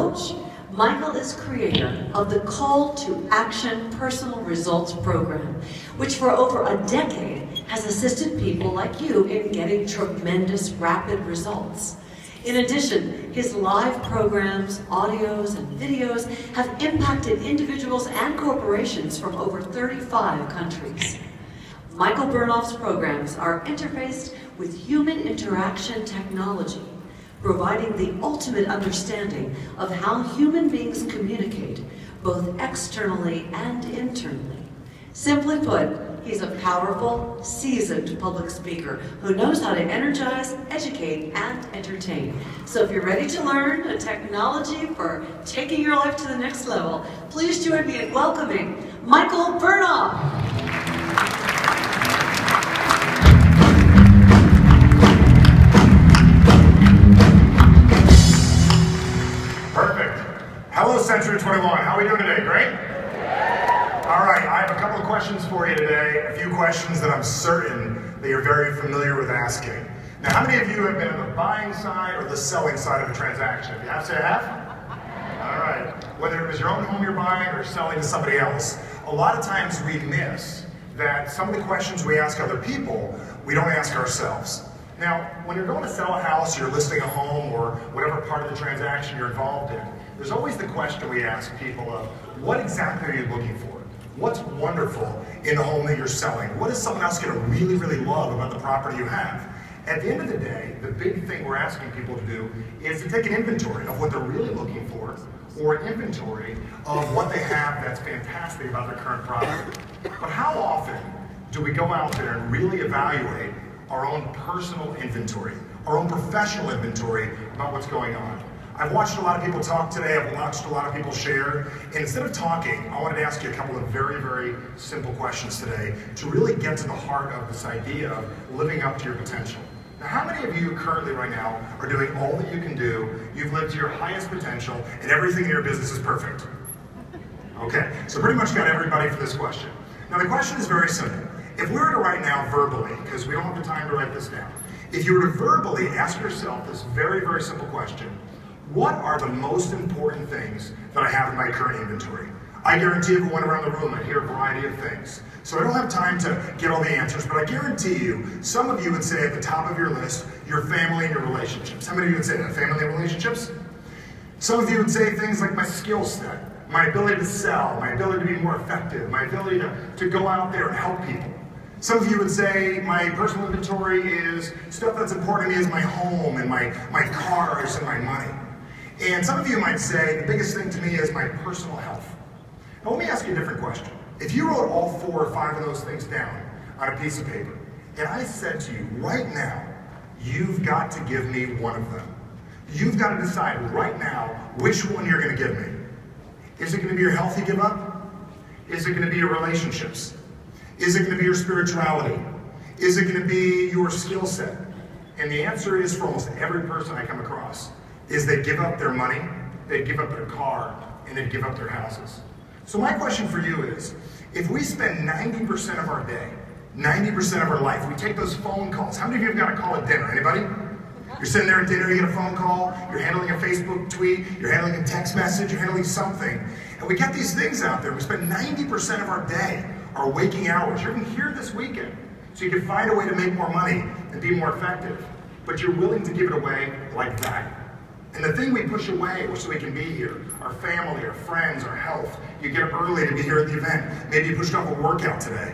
coach, Michael is creator of the Call to Action Personal Results Program, which for over a decade has assisted people like you in getting tremendous rapid results. In addition, his live programs, audios, and videos have impacted individuals and corporations from over 35 countries. Michael Bernoff's programs are interfaced with human interaction technology, providing the ultimate understanding of how human beings communicate, both externally and internally. Simply put, he's a powerful, seasoned public speaker who knows how to energize, educate, and entertain. So if you're ready to learn a technology for taking your life to the next level, please join me in welcoming Michael Bernoff. Hello, Century 21. How are we doing today? Great? All right, I have a couple of questions for you today, a few questions that I'm certain that you're very familiar with asking. Now, how many of you have been on the buying side or the selling side of a transaction? If you have, say I have. All right. Whether it was your own home you're buying or selling to somebody else, a lot of times we miss that some of the questions we ask other people, we don't ask ourselves. Now, when you're going to sell a house, you're listing a home, or whatever part of the transaction you're involved in, there's always the question we ask people of, what exactly are you looking for? What's wonderful in the home that you're selling? What is someone else going to really, really love about the property you have? At the end of the day, the big thing we're asking people to do is to take an inventory of what they're really looking for, or an inventory of what they have that's fantastic about their current property. But how often do we go out there and really evaluate our own personal inventory, our own professional inventory about what's going on? I've watched a lot of people talk today, I've watched a lot of people share, and instead of talking, I wanted to ask you a couple of very, very simple questions today to really get to the heart of this idea of living up to your potential. Now, how many of you currently right now are doing all that you can do, you've lived to your highest potential, and everything in your business is perfect? Okay, so pretty much got everybody for this question. Now, the question is very simple. If we were to right now verbally, because we don't have the time to write this down, if you were to verbally ask yourself this very, very simple question, what are the most important things that I have in my current inventory? I guarantee if we went around the room, I'd hear a variety of things. So I don't have time to get all the answers, but I guarantee you, some of you would say at the top of your list, your family and your relationships. How many of you would say that? Family and relationships? Some of you would say things like my skill set, my ability to sell, my ability to be more effective, my ability to go out there and help people. Some of you would say my personal inventory is stuff that's important to me is my home and my cars and my money. And some of you might say the biggest thing to me is my personal health. Now let me ask you a different question. If you wrote all 4 or 5 of those things down on a piece of paper, and I said to you right now, you've got to give me one of them. You've got to decide right now which one you're going to give me. Is it going to be your health you give up? Is it going to be your relationships? Is it going to be your spirituality? Is it going to be your skill set? And the answer is, for almost every person I come across, is they give up their money, they give up their car, and they give up their houses. So my question for you is, if we spend 90% of our day, 90% of our life, we take those phone calls. How many of you have got a call at dinner? Anybody? You're sitting there at dinner, you get a phone call, you're handling a Facebook tweet, you're handling a text message, you're handling something. And we get these things out there. We spend 90% of our day, our waking hours. You're even here this weekend, so you can find a way to make more money and be more effective. But you're willing to give it away like that. And the thing we push away so we can be here, our family, our friends, our health. You get up early to be here at the event. Maybe you pushed off a workout today,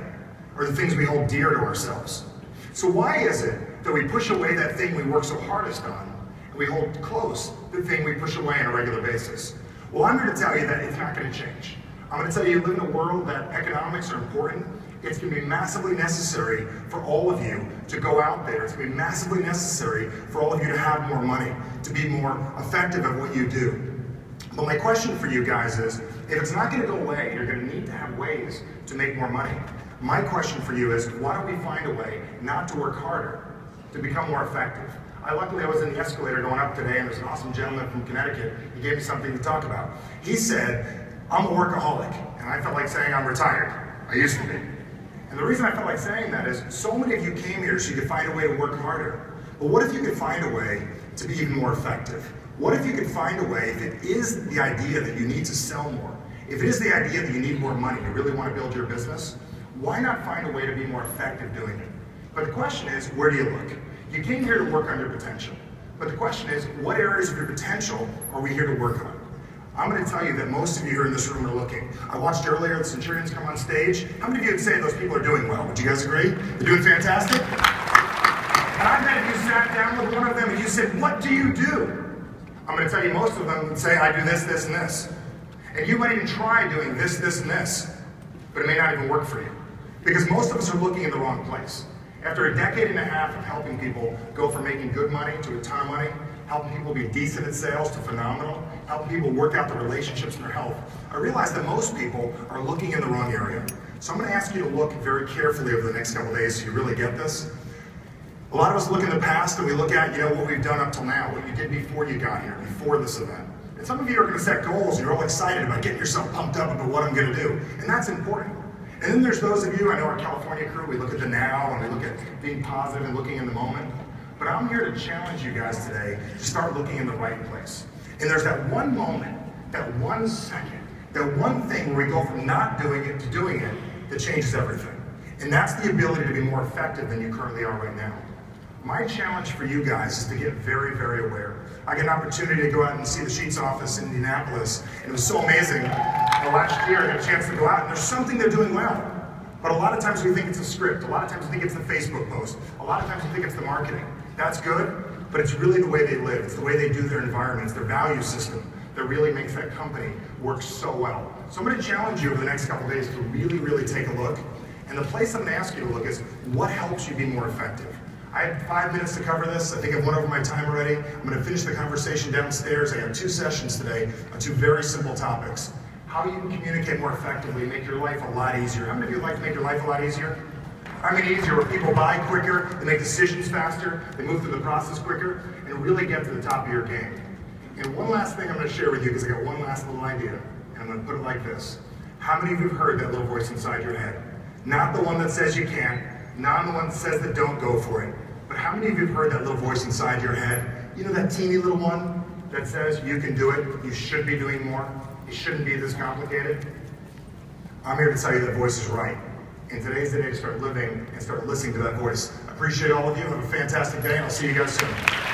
or the things we hold dear to ourselves. So why is it that we push away that thing we work so hardest on, and we hold close the thing we push away on a regular basis? Well, I'm here to tell you that it's not going to change. I'm going to tell you live in a world that economics are important. It's going to be massively necessary for all of you to go out there. It's going to be massively necessary for all of you to have more money, to be more effective at what you do. But my question for you guys is, if it's not going to go away, you're going to need to have ways to make more money. My question for you is, why don't we find a way not to work harder, to become more effective? Luckily, I was in the escalator going up today, and there's an awesome gentleman from Connecticut. He gave me something to talk about. He said, I'm a workaholic, and I felt like saying I'm retired. I used to be. And the reason I felt like saying that is so many of you came here so you could find a way to work harder. But what if you could find a way to be even more effective? What if you could find a way, if it is the idea that you need to sell more, if it is the idea that you need more money, you really want to build your business, why not find a way to be more effective doing it? But the question is, where do you look? You came here to work on your potential. But the question is, what areas of your potential are we here to work on? I'm going to tell you that most of you here in this room are looking. I watched earlier the Centurions come on stage. How many of you would say those people are doing well? Would you guys agree? They're doing fantastic? And I bet if you sat down with one of them and you said, what do you do? I'm going to tell you most of them would say, I do this, this, and this. And you might even try doing this, this, and this, but it may not even work for you. Because most of us are looking in the wrong place. After a decade and a half of helping people go from making good money to a ton of money, helping people be decent at sales to phenomenal, helping people work out the relationships in their health, I realize that most people are looking in the wrong area. So I'm going to ask you to look very carefully over the next couple of days so you really get this. A lot of us look in the past and we look at, what we've done up till now, what you did before you got here, before this event. And some of you are going to set goals and you're all excited about getting yourself pumped up about what I'm going to do. And that's important. And then there's those of you, I know our California crew, we look at the now and we look at being positive and looking in the moment. But I'm here to challenge you guys today to start looking in the right place. And there's that one moment, that 1 second, that one thing where we go from not doing it to doing it that changes everything. And that's the ability to be more effective than you currently are right now. My challenge for you guys is to get very, very aware. I got an opportunity to go out and see the Sheets office in Indianapolis, and it was so amazing. Last year I got a chance to go out, and there's something they're doing well. But a lot of times we think it's a script. A lot of times we think it's the Facebook post. A lot of times we think it's the marketing. That's good, but it's really the way they live. It's the way they do their environment. It's their value system that really makes that company work so well. So I'm going to challenge you over the next couple of days to really, really take a look. And the place I'm going to ask you to look is, what helps you be more effective? I had 5 minutes to cover this. I think I've went over my time already. I'm going to finish the conversation downstairs. I have 2 sessions today on 2 very simple topics. How you can communicate more effectively and make your life a lot easier. How many of you would like to make your life a lot easier? I mean easier, where people buy quicker, they make decisions faster, they move through the process quicker, and really get to the top of your game. And one last thing I'm going to share with you, because I got one last little idea, and I'm going to put it like this. How many of you have heard that little voice inside your head? Not the one that says you can't, not the one that says that don't go for it. But how many of you have heard that little voice inside your head? You know, that teeny little one that says you can do it, you should be doing more, it shouldn't be this complicated? I'm here to tell you that voice is right. And today's the day to start living and start listening to that voice. I appreciate all of you. Have a fantastic day, and I'll see you guys soon.